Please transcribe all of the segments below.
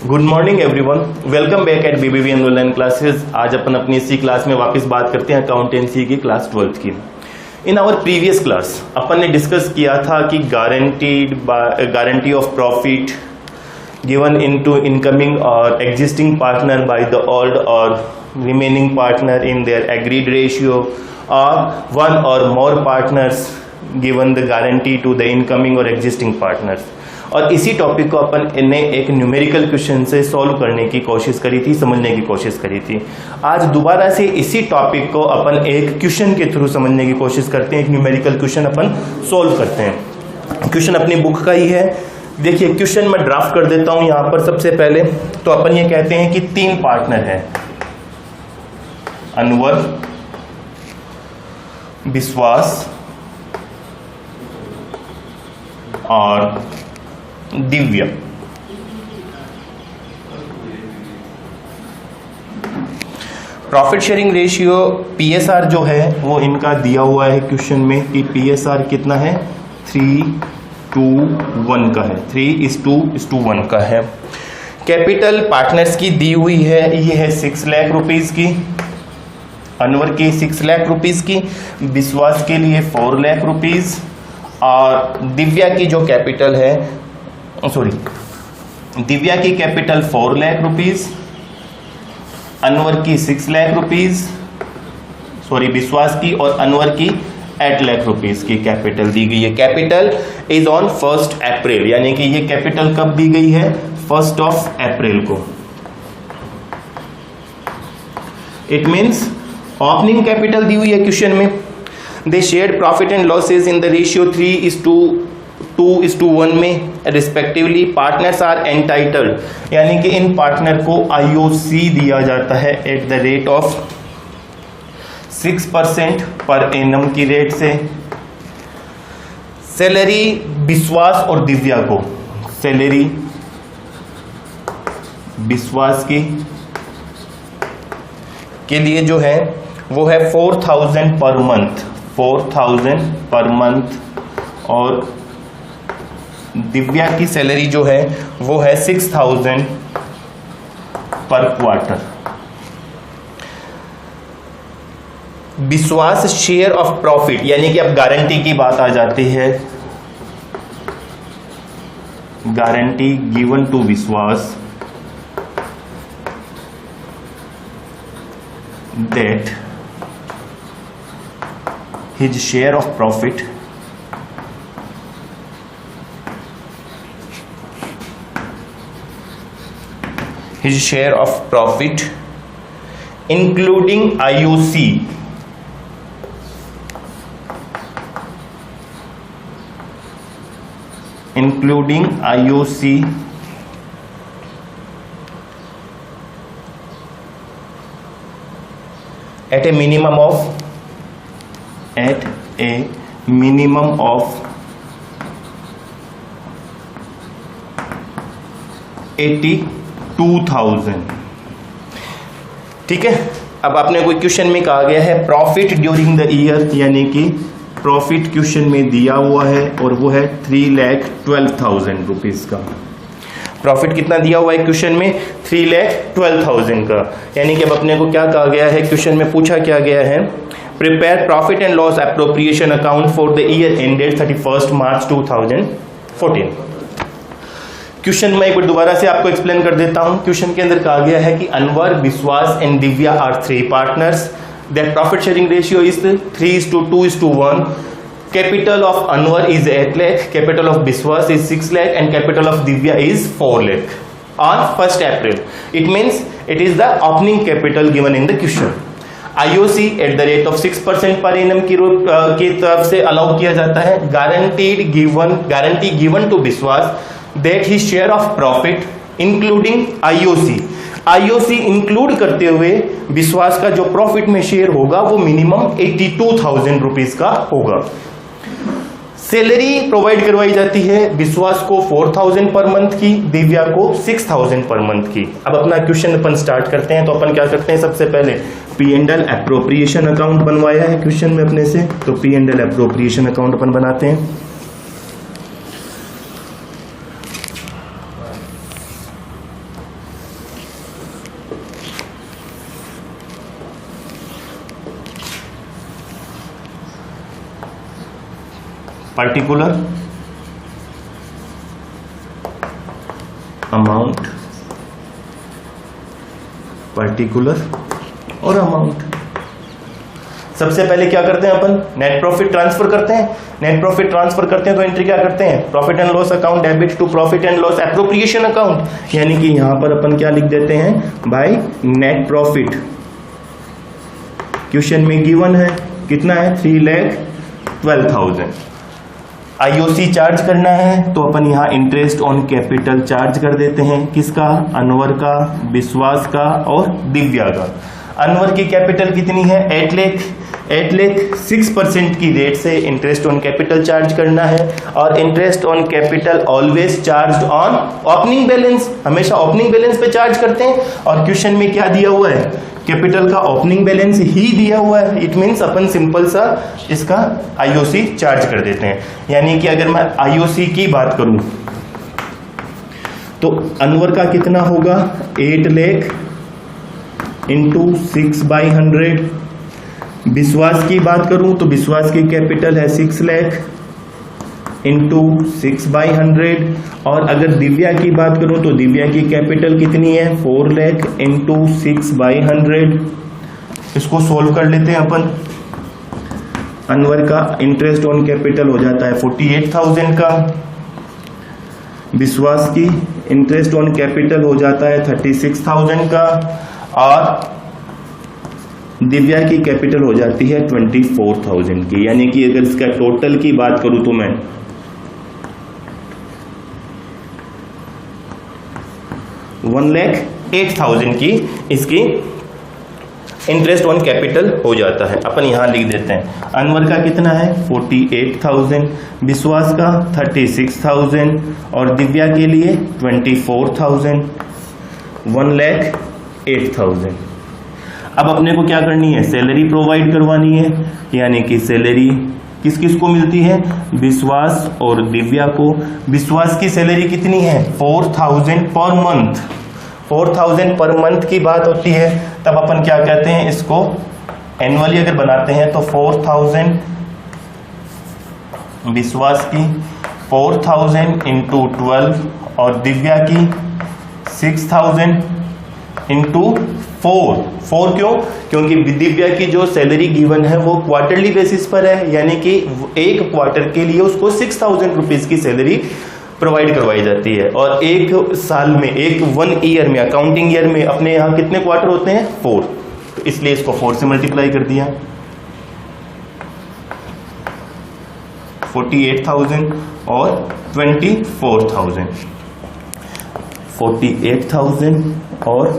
Good morning everyone, welcome back at BBVN online classes. आज अपन अपनी इसी क्लास में वापस बात करते हैं अकाउंटेंसी की क्लास 12th की। इन आवर प्रीवियस क्लास अपन ने डिस्कस किया था कि guarantee of profit given into incoming और existing partner by the old और remaining partner in their agreed ratio और वन और more partners given the guarantee to the incoming और एग्जिस्टिंग पार्टनर्स। और इसी टॉपिक को अपन ने एक न्यूमेरिकल क्वेश्चन से सॉल्व करने की कोशिश करी थी, समझने की कोशिश करी थी। आज दोबारा से इसी टॉपिक को अपन एक क्वेश्चन के थ्रू समझने की कोशिश करते हैं, एक न्यूमेरिकल क्वेश्चन अपन सॉल्व करते हैं। क्वेश्चन अपनी बुक का ही है। देखिए क्वेश्चन मैं ड्राफ्ट कर देता हूं यहां पर। सबसे पहले तो अपन ये कहते हैं कि 3 पार्टनर हैं, अनवर, विश्वास और Divya. Profit sharing ratio PSR जो है वो इनका दिया हुआ है क्वेश्चन में कि PSR कितना है, 3:1 का है, 3:1 का है। कैपिटल पार्टनर्स की दी हुई है, ये है 6 लाख रुपीस की, अनवर की 6 लाख रुपीस की, विश्वास के लिए 4 लाख रुपीस और दिव्या की जो कैपिटल है दिव्या की कैपिटल 4 लाख रुपीस, अनवर की 6 लाख रुपीस, विश्वास की और अनवर की 8 लाख रुपीस की कैपिटल दी गई है। कैपिटल इज ऑन 1 अप्रैल, यानी कि ये कैपिटल कब दी गई है, 1 अप्रैल को। इट मीन्स ओपनिंग कैपिटल दी हुई है क्वेश्चन में। दे shared profit and losses in the ratio 3:2:1 में रिस्पेक्टिवली। पार्टनर्स आर एंटाइटल्ड, यानी कि इन पार्टनर को IOC दिया जाता है at the rate of 6% per annum की रेट से। सैलरी विश्वास और दिव्या को, सैलरी विश्वास की के लिए जो है वो है 4,000 पर मंथ, 4,000 पर मंथ, और दिव्या की सैलरी जो है वो है 6,000 पर क्वार्टर। विश्वास शेयर ऑफ प्रॉफिट, यानी कि अब गारंटी की बात आ जाती है। गारंटी गिवन टू विश्वास that his share of profit including IOC at a minimum of 82,000। ठीक है। अब आपने कोई क्वेश्चन में कहा गया है प्रॉफिट ड्यूरिंग द ईयर, यानी कि प्रॉफिट क्वेश्चन में दिया हुआ है और वो है 3,12,000 रुपीज का। प्रॉफिट कितना दिया हुआ है क्वेश्चन में, 3,12,000 का। यानी कि अब अपने को क्या कहा गया है, क्वेश्चन में पूछा क्या गया है, prepare profit and loss appropriation account for the year ended 31 March 2014। Question में एक बार दोबारा से आपको एक्सप्लेन कर देता हूं। क्वेश्चन के अंदर कहा गया है कि Anwar, Vishwas and Divya are 3 partners, that profit sharing ratio is 3:2:1। Capital of Anwar is 8 lakh, capital of Biswas is 6 lakh and capital of Divya is 4 lakh on 1 April. It means it is the opening capital given in the question. IOC at the rate of 6% per annum की तरफ से allow किया जाता है। Guarantee given to Biswas that his share of profit including IOC include करते हुए विश्वास का जो प्रॉफिट में शेयर होगा वो मिनिमम 82,000 रुपीज का होगा। सैलरी प्रोवाइड करवाई जाती है विश्वास को 4,000 पर मंथ की, दिव्या को 6,000 पर मंथ की। अब अपना क्वेश्चन अपन स्टार्ट करते हैं। तो अपन क्या करते हैं, सबसे पहले P&L एप्रोप्रिएशन अकाउंट बनवाया है क्वेश्चन में अपने से, तो P&L एप्रोप्रिएशन अकाउंट अपन बनाते हैं। पर्टिकुलर अमाउंट, पर्टिकुलर और अमाउंट। सबसे पहले क्या करते हैं अपन, नेट प्रॉफिट ट्रांसफर करते हैं। नेट प्रॉफिट ट्रांसफर करते हैं तो एंट्री क्या करते हैं, profit and loss account debit to profit and loss appropriation account, यानी कि यहां पर अपन क्या लिख देते हैं, बाय नेट प्रॉफिट। क्वेश्चन में गिवन है कितना है, 3,12,000। आईओसी चार्ज करना है तो अपन यहाँ इंटरेस्ट ऑन कैपिटल चार्ज कर देते हैं, किसका, अनवर का, विश्वास का और दिव्या का। अनवर की कैपिटल कितनी है, 8 लाख 6% की रेट से इंटरेस्ट ऑन कैपिटल चार्ज करना है, और interest on capital always charge on opening balance, हमेशा ओपनिंग बैलेंस पे चार्ज करते हैं। और क्वेश्चन में क्या दिया हुआ है, कैपिटल का ओपनिंग बैलेंस ही दिया हुआ है, इट मींस अपन सिंपल सा इसका आईओसी चार्ज कर देते हैं। यानी कि अगर मैं आईओसी की बात करूं तो अनवर का कितना होगा, 8 लाख इंटू 6/100। विश्वास की बात करूं तो विश्वास की कैपिटल है 6 लाख इंटू 6/100। और अगर दिव्या की बात करूं तो दिव्या की कैपिटल कितनी है, 4 लाख इंटू 6/100। इसको सोल्व कर लेते हैं अपन। अनवर का इंटरेस्ट ऑन कैपिटल हो जाता है 48,000 का, विश्वास की इंटरेस्ट ऑन कैपिटल हो जाता है 36,000 का, और दिव्या की कैपिटल हो जाती है 24,000 की। यानी कि अगर इसका टोटल की बात करूं तो मैं 1,08,000 की इसकी इंटरेस्ट ऑन कैपिटल हो जाता है। अपन यहां लिख देते हैं, अनवर का कितना है 48,000, विश्वास का 36,000 और दिव्या के लिए 24,000, 1,08,000। अब अपने को क्या करनी है, सैलरी प्रोवाइड करवानी है। यानी कि सैलरी किस किस को मिलती है, विश्वास और दिव्या को। विश्वास की सैलरी कितनी है, 4,000 पर मंथ। 4,000 पर मंथ की बात होती है तब अपन क्या कहते हैं, इसको एनुअली अगर बनाते हैं तो 4,000 विश्वास की, 4,000 इंटू 12 और दिव्या की 6,000 इंटू 4 क्यों, क्योंकि दिव्या की जो सैलरी गिवन है वो क्वार्टरली बेसिस पर है, यानी कि एक क्वार्टर के लिए उसको 6,000 रुपीज की सैलरी प्रोवाइड करवाई जाती है। और एक साल में, एक 1 ईयर में, अकाउंटिंग ईयर में अपने यहाँ कितने क्वार्टर होते हैं, 4, तो इसलिए इसको 4 से मल्टीप्लाई कर दिया। 48,000 और 24,000, 48,000 और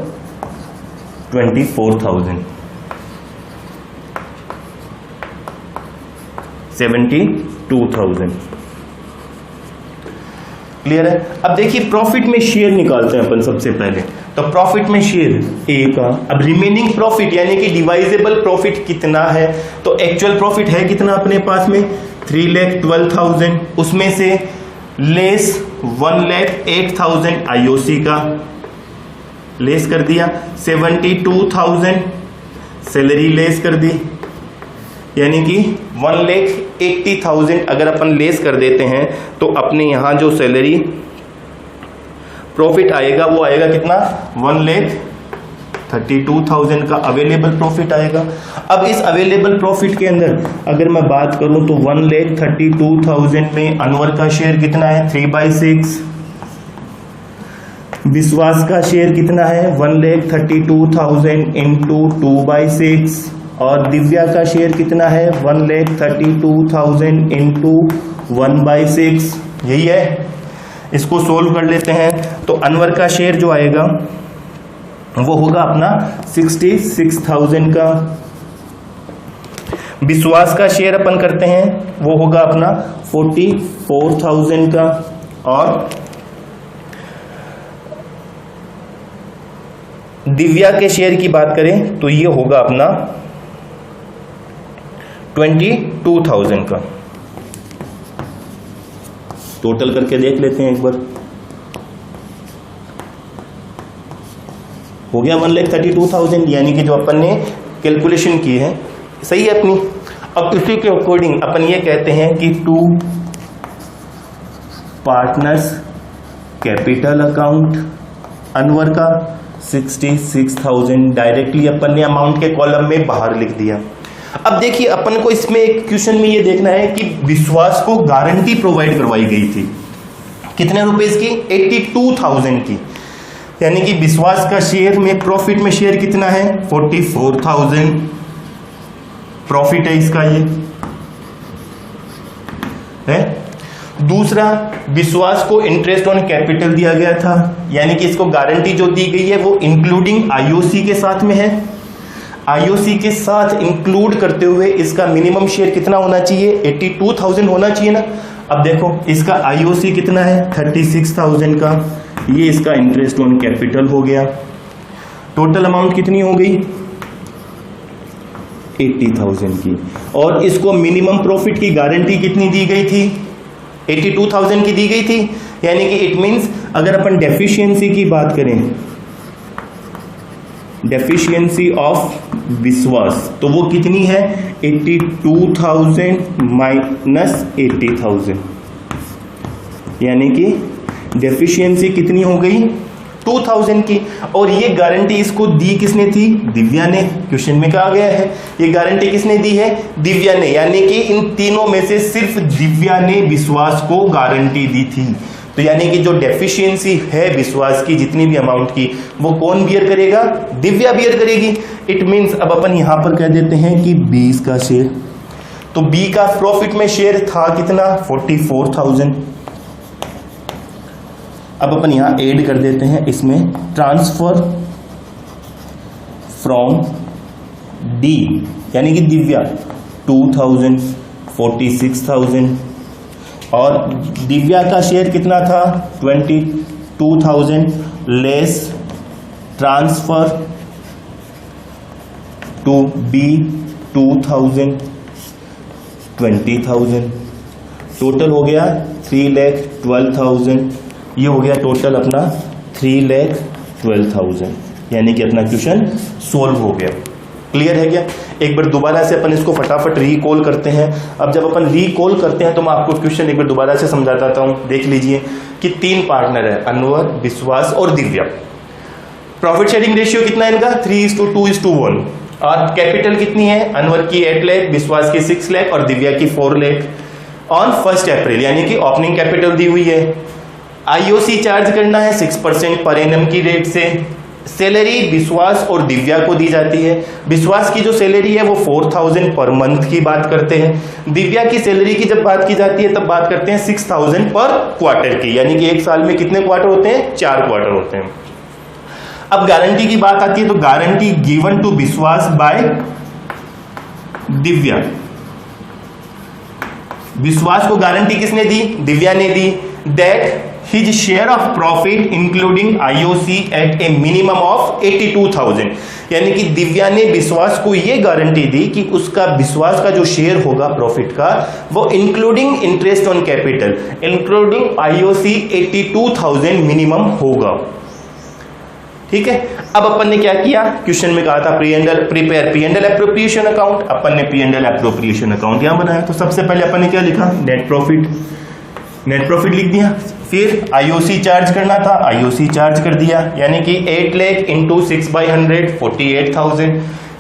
24,000, 72,000। क्लियर है। अब देखिए प्रॉफिट में शेयर निकालते हैं अपन सबसे पहले। तो प्रॉफिट में शेयर ए का, अब रिमेनिंग प्रॉफिट यानी कि डिवाइजेबल प्रॉफिट कितना है, तो एक्चुअल प्रॉफिट है कितना अपने पास में 3,12,000, उसमें से लेस 1,08,000 आईओसी का लेस कर दिया, 72,000 सैलरी लेस कर दी, यानी कि 1,80,000 अगर अपन लेस कर देते हैं तो अपने यहां जो सैलरी प्रॉफिट आएगा वो आएगा कितना, 1,32,000 का अवेलेबल प्रॉफिट आएगा। अब इस अवेलेबल प्रॉफिट के अंदर अगर मैं बात करूं तो 1,32,000 में अनवर का शेयर कितना है, 3/6। विश्वास का शेयर कितना है, 1,32,000 इंटू 2/6 और दिव्या का शेयर कितना है, 1,32,000 इंटू 1/6। यही है, इसको सोल्व कर लेते हैं। तो अनवर का शेयर जो आएगा वो होगा अपना 66,000 का। विश्वास का शेयर अपन करते हैं वो होगा अपना 44,000 का, और दिव्या के शेयर की बात करें तो ये होगा अपना 22,000 का। टोटल करके देख लेते हैं एक बार, हो गया 1,32,000, यानी कि जो अपन ने कैलकुलेशन की है सही है अपनी। अब इसी के अकॉर्डिंग अपन ये कहते हैं कि to partners capital account Anwar का 66,000 डायरेक्टली अपन ने अमाउंट के कॉलम में बाहर लिख दिया। अब देखिए अपन को इसमें एक क्वेश्चन में ये देखना है कि विश्वास को गारंटी प्रोवाइड करवाई गई थी कितने रुपीस की, 82,000 की, यानी कि विश्वास का शेयर में प्रॉफिट में शेयर कितना है, 44,000 प्रॉफिट है इसका ये है। दूसरा, विश्वास को इंटरेस्ट ऑन कैपिटल दिया गया था, यानी कि इसको गारंटी जो दी गई है वो इंक्लूडिंग आईओसी के साथ में है। आईओसी के साथ इंक्लूड करते हुए इसका मिनिमम शेयर कितना होना चाहिए, 82,000 होना चाहिए ना। अब देखो इसका आईओसी कितना है, 36,000 का, ये इसका इंटरेस्ट ऑन कैपिटल हो गया। टोटल अमाउंट कितनी हो गई, 80,000 की। और इसको मिनिमम प्रॉफिट की गारंटी कितनी दी गई थी, 82,000 की दी गई थी, यानी कि इट मींस अगर अपन डेफिशिएंसी की बात करें, डेफिशिएंसी ऑफ विश्वास, तो वो कितनी है, 82,000 माइनस 80,000, यानी कि डेफिशिएंसी कितनी हो गई, 2,000 की। और ये गारंटी इसको दी किसने थी, दिव्या ने। क्वेश्चन में कहा गया है ये गारंटी किसने दी है, दिव्या ने, यानी कि इन तीनों में से सिर्फ दिव्या ने विश्वास को गारंटी दी थी। तो यानी कि जो डेफिशिएंसी है विश्वास की जितनी भी अमाउंट की, वो कौन बियर करेगा, दिव्या बियर करेगी। इट मींस अब अपन यहां पर कह देते हैं कि 20 का शेयर, तो बी का प्रॉफिट में शेयर था कितना, 44,000। अब अपन यहां ऐड कर देते हैं इसमें, ट्रांसफर फ्रॉम डी यानी कि दिव्या 2,000, 46,000, और दिव्या का शेयर कितना था, 22,000 less transfer to B 2,000, 20,000, total हो गया 3,12,000। ये हो गया टोटल अपना 3,12,000, यानी कि अपना क्वेश्चन सोल्व हो गया। क्लियर है क्या? एक बार दोबारा से अपन इसको फटाफट रिकॉल करते हैं। अब जब अपन रिकॉल करते हैं तो मैं आपको क्वेश्चन एक बार दोबारा से समझाता हूं। देख लीजिए कि 3 पार्टनर है, अनवर, विश्वास और दिव्या। प्रॉफिट शेयरिंग रेशियो कितना है इनका, 3:2:1। और कैपिटल कितनी है, अनवर की 8 लाख, विश्वास की 6 लाख और दिव्या की 4 लाख ऑन 1 अप्रैल, यानी कि ओपनिंग कैपिटल दी हुई है। आईओसी चार्ज करना है 6% पर एनम की रेट से। सैलरी विश्वास और दिव्या को दी जाती है। विश्वास की जो सैलरी है वो 4,000 पर मंथ की बात करते हैं। दिव्या की सैलरी की जब बात की जाती है तब बात करते हैं 6,000 पर क्वार्टर की, यानी कि एक साल में कितने क्वार्टर होते हैं, 4 क्वार्टर होते हैं। अब गारंटी की बात आती है, तो गारंटी गिवन टू विश्वास बाय दिव्या। विश्वास को गारंटी किसने दी, दिव्या ने दी, that his share of profit including IOC at a minimum of 82,000, यानी कि दिव्या ने विश्वास को यह गारंटी दी कि उसका विश्वास का जो शेयर होगा प्रॉफिट का वो including interest on capital including IOC 82,000 minimum होगा। ठीक है। अब अपन ने क्या किया, क्वेश्चन में कहा था प्रिपेयर P&L एप्रोप्रिएशन अकाउंट। अपन ने P&L एप्रोप्रिएशन अकाउंट यहां बनाया। तो सबसे पहले अपन ने क्या लिखा, नेट प्रॉफिट लिख दिया। फिर आईओसी चार्ज करना था, आईओसी चार्ज कर दिया, यानी कि 8 लाख इंटू 6/100 48,000,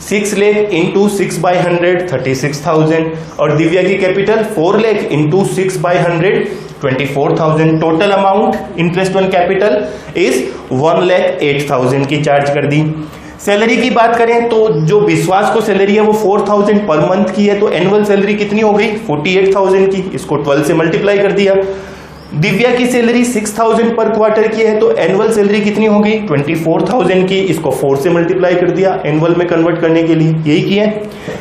6 लाख इंटू 6/100 36,000 और दिव्या की capital 4 lakh into 6/100 24,000। Total amount interest on capital is 1,08,000 की चार्ज कर दी। सैलरी की बात करें तो जो विश्वास को सैलरी है वो 4,000 पर मंथ की है, तो एनुअल सैलरी कितनी हो गई, 48,000 की। इसको 12 से मल्टीप्लाई कर दिया। दिव्या की सैलरी 6,000 पर क्वार्टर की है, तो एनुअल सैलरी कितनी हो गई, 24,000 की। इसको 4 से मल्टीप्लाई कर दिया एनुअल में कन्वर्ट करने के लिए, यही किया।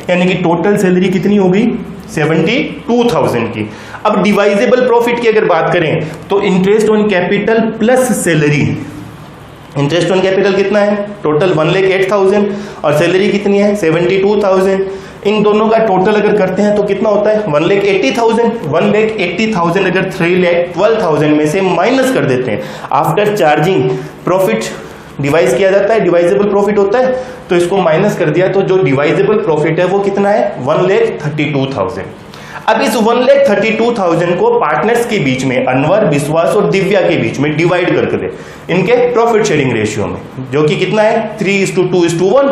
यानी कि टोटल सैलरी कितनी हो गई, 72,000 की। अब डिवाइजेबल प्रॉफिट की अगर बात करें तो interest on capital plus salary, interest on capital कितना है, टोटल 1,08,000 और सैलरी कितनी है 72,000। इन दोनों का टोटल अगर करते हैं तो कितना होता है 1,80,000। 1,80,000 अगर 3,12,000 में से माइनस कर देते हैं आफ्टर चार्जिंग प्रॉफिट डिवाइज किया जाता है, डिवाइजेबल प्रॉफिट होता है, तो इसको माइनस कर दिया तो जो डिवाइजेबल प्रॉफिट है वो कितना है 1,32,000। अब इस 1,32,000 को पार्टनर्स के बीच में, अनवर, विश्वास और दिव्या के बीच में डिवाइड करके दे इनके प्रॉफिट शेयरिंग रेशियो में, जो कि कितना है 3:2:1।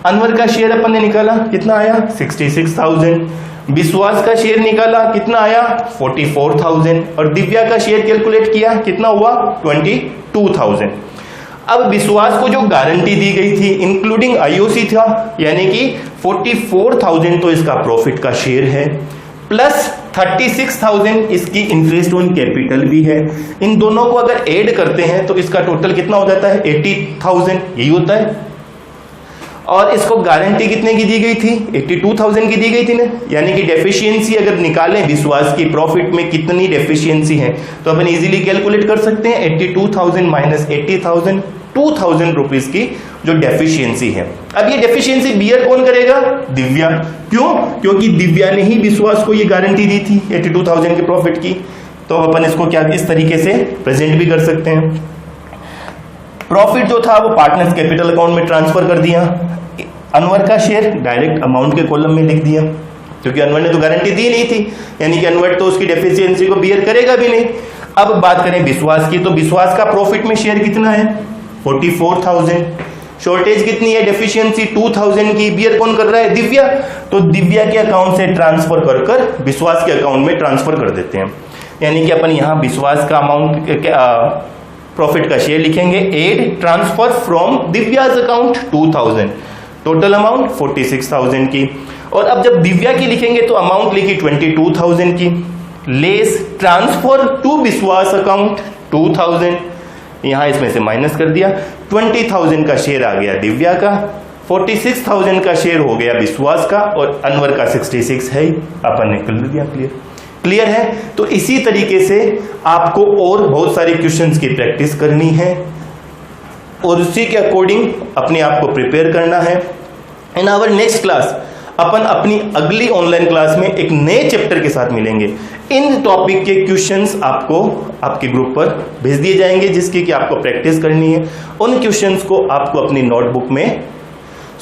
अनवर का शेयर अपन ने निकाला, कितना आया 66,000। विश्वास का शेयर निकाला, कितना आया 44,000। और दिव्या का शेयर कैलकुलेट किया, कितना हुआ 22,000। अब विश्वास को जो गारंटी दी गई थी इंक्लूडिंग आईओसी था, यानी कि 44,000 तो इसका प्रॉफिट का शेयर है, प्लस 36,000 इसकी इंटरेस्ट ऑन कैपिटल भी है। इन दोनों को अगर ऐड करते हैं तो इसका टोटल कितना हो जाता है 80,000, यही होता है। और इसको गारंटी कितने की दी गई थी 82,000 की दी गई थी ना, यानी कि डेफिशिएंसी अगर निकालें विश्वास की प्रॉफिट में कितनी डेफिशिएंसी है तो अपन इजीली कैलकुलेट कर सकते हैं 82,000 माइनस 80,000, 2,000 रुपीज की जो डेफिशिएंसी है। अब ये डेफिशिएंसी बियर कौन करेगा, दिव्या। क्यों, क्योंकि दिव्या ने ही विश्वास को ये गारंटी दी थी 82,000 के प्रॉफिट की। तो अपन इसको क्या इस तरीके से प्रेजेंट भी कर सकते हैं। प्रॉफिट जो था वो पार्टनर्स कैपिटल अकाउंट में ट्रांसफर कर दिया, अनवर का शेयर डायरेक्ट अमाउंट के कॉलम में लिख दिया, क्योंकि अनवर ने तो गारंटी दी नहीं थी, यानी कि अनवर तो उसकी डेफिशिएंसी को बियर करेगा भी नहीं। अब बात करें विश्वास की, तो विश्वास का प्रॉफिट में शेयर कितना है 44,000, शॉर्टेज कितनी है डेफिशिएंसी 2,000 की, बियर कौन कर रहा है दिव्या। तो दिव्या के अकाउंट से ट्रांसफर कर कर विश्वास के अकाउंट में ट्रांसफर कर देते हैं, यानी कि अपन यहाँ विश्वास का अमाउंट प्रॉफिट का शेयर लिखेंगे, add transfer from Divya's account 2,000, total amount 46,000 की। और अब जब दिव्या की लिखेंगे तो अमाउंट लिखी 22,000 की, लेस ट्रांसफर टू विश्वास अकाउंट 2,000, यहां इसमें से माइनस कर दिया, 20,000 का शेयर आ गया दिव्या का, 46,000 का शेयर हो गया विश्वास का, और अनवर का 66 है, अपन ने कर दिया। क्लियर है। तो इसी तरीके से आपको और बहुत सारे क्वेश्चंस की प्रैक्टिस करनी है और उसी के अकॉर्डिंग अपने आप को प्रिपेयर करना है। इन आवर नेक्स्ट क्लास अपन अपनी अगली ऑनलाइन क्लास में एक नए चैप्टर के साथ मिलेंगे। इन टॉपिक के क्वेश्चंस आपको आपके ग्रुप पर भेज दिए जाएंगे, जिसकी कि आपको प्रैक्टिस करनी है। उन क्वेश्चंस को आपको अपनी नोटबुक में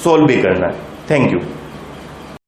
सॉल्व भी करना है। Thank you.